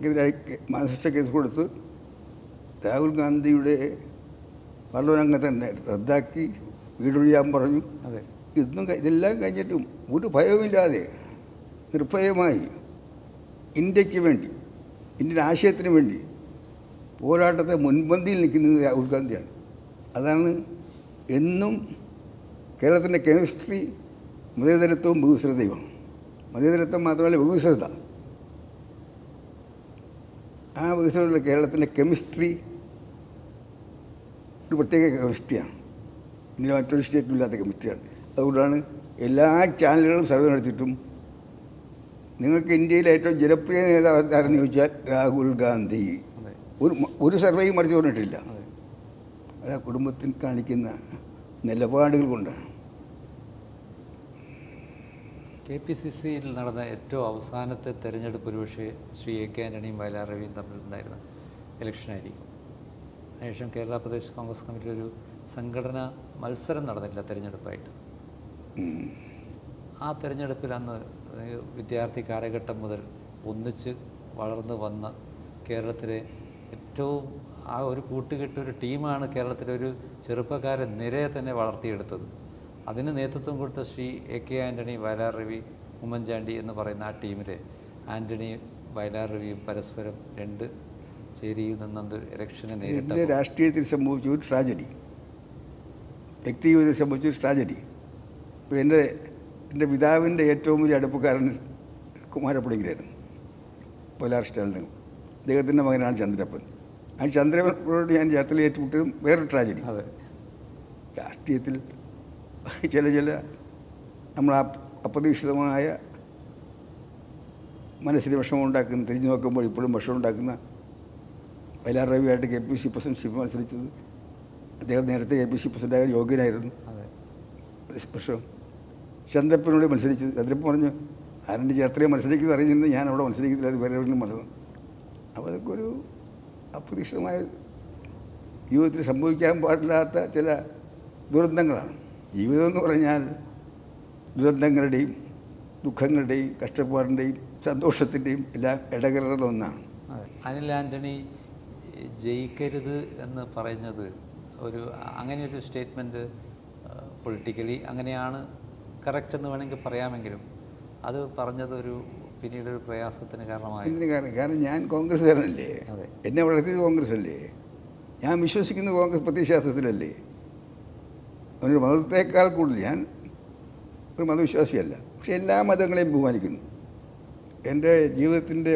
എതിരായി മാനശിക്ഷ കേസ് കൊടുത്ത് രാഹുൽ ഗാന്ധിയുടെ പാർലമെൻറ്റ് തന്നെ റദ്ദാക്കി വീടൊഴിയാൻ പറഞ്ഞു. ഇതെല്ലാം കഴിഞ്ഞിട്ടും ഒരു ഭയവുമില്ലാതെ നിർഭയമായി ഇന്ത്യക്ക് വേണ്ടി, ഇന്ത്യൻ ആശയത്തിന് വേണ്ടി പോരാട്ടത്തെ മുൻപന്തിയിൽ നിൽക്കുന്നത് രാഹുൽ ഗാന്ധിയാണ്. അതാണ് എന്നും കേരളത്തിൻ്റെ കെമിസ്ട്രി മതേതരത്വവും ബഹുസ്വരതയുമാണ്. മതേതരത്വം മാത്രമല്ല, ബഹുസ്വരത. ആ ബഹുസ്വരതയുള്ള കേരളത്തിൻ്റെ കെമിസ്ട്രി ഒരു പ്രത്യേക കെമിസ്ട്രിയാണ്. ഇനി മറ്റൊരു സ്റ്റേറ്റും ഇല്ലാത്ത കെമിസ്ട്രിയാണ്. അതുകൊണ്ടാണ് എല്ലാ ചാനലുകളും സർവേ നടത്തിയിട്ടും നിങ്ങൾക്ക് ഇന്ത്യയിലെ ഏറ്റവും ജനപ്രിയ നേതാവ് ആരെന്ന് ചോദിച്ചാൽ രാഹുൽ ഗാന്ധി, ഒരു സർവേയും മറിച്ച് പറഞ്ഞിട്ടില്ല. അത് ആ കുടുംബത്തിൽ കാണിക്കുന്ന നിലപാടുകൾ കൊണ്ടാണ്. KPCCയിൽ നടന്ന ഏറ്റവും അവസാനത്തെ തെരഞ്ഞെടുപ്പ് ഒരുപക്ഷെ ശ്രീ AK ആൻ്റണിയും വയലാർ രവിയും തമ്മിലുണ്ടായിരുന്ന ഇലക്ഷനായിരിക്കും. അതിനുശേഷം കേരള പ്രദേശ് കോൺഗ്രസ് കമ്മിറ്റിയിൽ ഒരു സംഘടനാ മത്സരം നടന്നില്ല തെരഞ്ഞെടുപ്പായിട്ട്. ആ തെരഞ്ഞെടുപ്പിൽ അന്ന് വിദ്യാർത്ഥി കാലഘട്ടം മുതൽ ഒന്നിച്ച് വളർന്നു വന്ന കേരളത്തിലെ ഏറ്റവും ആ ഒരു കൂട്ടുകെട്ട്, ഒരു ടീമാണ് കേരളത്തിലെ ഒരു ചെറുപ്പക്കാരെ നിരയെ തന്നെ വളർത്തിയെടുത്തത്. അതിന് നേതൃത്വം കൊടുത്ത ശ്രീ AK ആൻ്റണി, വയലാർ രവി, ഉമ്മൻചാണ്ടി എന്ന് പറയുന്ന ആ ടീമിലെ ആൻ്റണി, വയലാർ രവിയും പരസ്പരം രണ്ട് ചേരിയിൽ നിന്നത് ഇലക്ഷനെ നേരിട്ട രാഷ്ട്രീയത്തിൽ സംഭവിച്ച ഒരു ട്രാജഡി, വ്യക്തി ജീവിതത്തിൽ സംഭവിച്ച ഒരു ട്രാജഡി. ഇപ്പോൾ എൻ്റെ പിതാവിൻ്റെ ഏറ്റവും വലിയ അടുപ്പക്കാരൻ കുമാരപ്പുഴയിലായിരുന്നു, പോലാർ സ്റ്റാലിനും. അദ്ദേഹത്തിൻ്റെ മകനാണ് ചന്ദ്രപ്പൻ. ആ ചന്ദ്രപ്പനോട് ഞാൻ ചേർത്തല ഏറ്റുമുട്ടിയതും വേറൊരു ട്രാജഡി. അതെ, രാഷ്ട്രീയത്തിൽ ചില നമ്മൾ അപ്രതീക്ഷിതമായ മനസ്സിന് വിഷമമുണ്ടാക്കുന്ന, തിരിഞ്ഞു നോക്കുമ്പോൾ ഇപ്പോഴും വിഷമമുണ്ടാക്കുന്ന വയലാർ രവിയായിട്ട് KPCC പ്രസിഡൻഷിപ്പ് മത്സരിച്ചത്. അദ്ദേഹം നേരത്തെ KPCC പ്രസിഡൻ്റായ യോഗ്യനായിരുന്നു. പ്രശ്നം ചന്ദ്രപ്പനോട് മത്സരിച്ചത്. ചന്ദ്രപ്പൻ പറഞ്ഞു, ആരുടെ ചേർത്തലയെ മത്സരിക്കുന്നത് അറിയുന്നത്, ഞാൻ അവിടെ മത്സരിക്കുന്നില്ല, അത് വേറെ എവിടെയും മത്സരം. അപ്പോൾ അതൊക്കെ ഒരു അപ്രതീക്ഷിതമായ ജീവിതത്തിൽ സംഭവിക്കാൻ പാടില്ലാത്ത ചില ദുരന്തങ്ങളാണ്. ജീവിതം എന്ന് പറഞ്ഞാൽ ദുരന്തങ്ങളുടെയും ദുഃഖങ്ങളുടെയും കഷ്ടപ്പാടിൻ്റെയും സന്തോഷത്തിൻ്റെയും എല്ലാം ഇടകലർന്ന ഒന്നാണ്. അനിൽ ആൻ്റണി ജയിക്കരുത് എന്ന് പറയുന്നത് അങ്ങനെയൊരു സ്റ്റേറ്റ്മെൻറ്റ് പൊളിറ്റിക്കലി അങ്ങനെയാണ് കറക്റ്റ് എന്ന് വേണമെങ്കിൽ പറയാമെങ്കിലും അത് പറഞ്ഞത് പിന്നീട് പ്രയാസത്തിന് കാരണമായി. കാരണം ഞാൻ കോൺഗ്രസ്സുകാരനല്ലേ, എന്നെ വളർത്തിയത് കോൺഗ്രസ് അല്ലേ, ഞാൻ വിശ്വസിക്കുന്നത് കോൺഗ്രസ് പ്രത്യയശാസ്ത്രത്തിലല്ലേ. അവനൊരു മതത്തേക്കാൾ കൂടുതൽ ഞാൻ ഒരു മതവിശ്വാസിയല്ല, പക്ഷെ എല്ലാ മതങ്ങളെയും ബഹുമാനിക്കുന്നു. എൻ്റെ ജീവിതത്തിൻ്റെ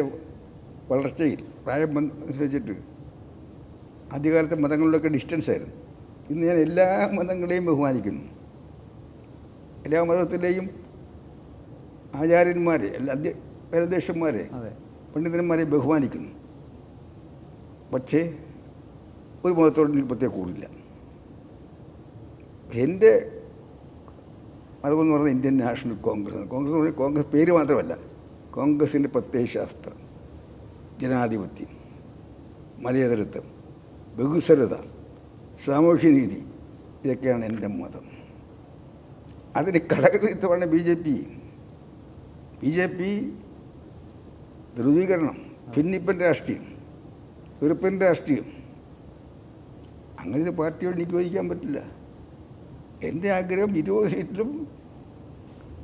വളർച്ചയിൽ പ്രായം അനുസരിച്ചിട്ട് ആദ്യകാലത്തെ മതങ്ങളിലൊക്കെ ഡിസ്റ്റൻസ് ആയിരുന്നു. ഇന്ന് ഞാൻ എല്ലാ മതങ്ങളെയും ബഹുമാനിക്കുന്നു. എല്ലാ മതത്തിലെയും ആചാര്യന്മാരെ, എല്ലാ പരദേശന്മാരെ, അതെ, പണ്ഡിതന്മാരെ ബഹുമാനിക്കുന്നു. പക്ഷേ ഒരു മതത്തോട് എനിക്ക് പ്രത്യേക കൂടില്ല. എൻ്റെ മതമെന്ന് പറഞ്ഞാൽ ഇന്ത്യൻ നാഷണൽ കോൺഗ്രസ് ആണ്. കോൺഗ്രസ് എന്ന് പറഞ്ഞാൽ കോൺഗ്രസ് പേര് മാത്രമല്ല, കോൺഗ്രസിൻ്റെ പ്രത്യയശാസ്ത്രം, ജനാധിപത്യം, മതേതരത്വം, ബഹുസ്വരത, സാമൂഹ്യനീതി, ഇതൊക്കെയാണ് എൻ്റെ മതം. അതിന് ഘടകവിരുദ്ധമാണ് ബി ജെ പി ധ്രുവീകരണം, ഭിന്നിപ്പൻ രാഷ്ട്രീയം, വെറുപ്പൻ രാഷ്ട്രീയം. അങ്ങനെ ഒരു പാർട്ടിയോട് എനിക്ക് യോജിക്കാൻ പറ്റില്ല. എൻ്റെ ആഗ്രഹം 20 സീറ്റിലും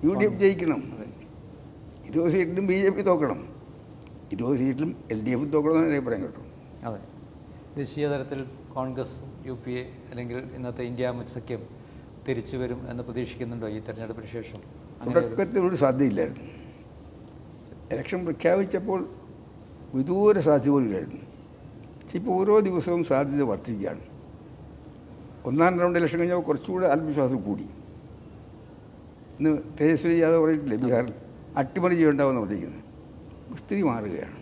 UDF ജയിക്കണം, 20 സീറ്റിലും BJP തോക്കണം, 20 സീറ്റിലും LDF തോക്കണമെന്നാണ് എൻ്റെ അഭിപ്രായം കേട്ടോ. അതെ, ദേശീയ തലത്തിൽ കോൺഗ്രസ് UPA അല്ലെങ്കിൽ ഇന്നത്തെ ഇന്ത്യ സഖ്യം തിരിച്ചു വരും എന്ന് പ്രതീക്ഷിക്കുന്നുണ്ടോ ഈ തെരഞ്ഞെടുപ്പിന് ശേഷം? തുടക്കത്തിൽ ഒരു സാധ്യതയില്ലായിരുന്നു. ഇലക്ഷൻ പ്രഖ്യാപിച്ചപ്പോൾ വിദൂര സാധ്യത പോലില്ലായിരുന്നു. പക്ഷെ ഇപ്പോൾ ഓരോ ദിവസവും സാധ്യത വർദ്ധിക്കുകയാണ്. ഒന്നാം റൗണ്ട് ഇലക്ഷൻ കഴിഞ്ഞപ്പോൾ കുറച്ചുകൂടെ ആത്മവിശ്വാസം കൂടി. ഇന്ന് തേജസ്വി യാദവ് പറഞ്ഞിട്ടില്ലേ, ബീഹാറിൽ അട്ടിമറി ചെയ്യുണ്ടാവുമെന്ന് പറഞ്ഞിരിക്കുന്നത്. സ്ഥിതി മാറുകയാണ്.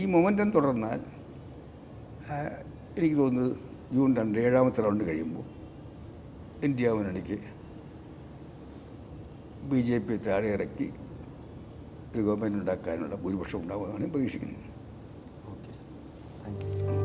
ഈ മൊമെൻറ്റം തുടർന്നാൽ എനിക്ക് തോന്നുന്നത് ജൂൺ 2 7ാമത്തെ റൗണ്ട് കഴിയുമ്പോൾ ഇന്ത്യ മുന്നണിക്ക് BJP താഴെ ഇറക്കി ഒരു ഗവൺമെൻറ് ഉണ്ടാക്കാനുള്ള ഭൂരിപക്ഷം ഉണ്ടാകുമെന്നാണ് ഞാൻ പ്രതീക്ഷിക്കുന്നത്. Okay sir, thank you.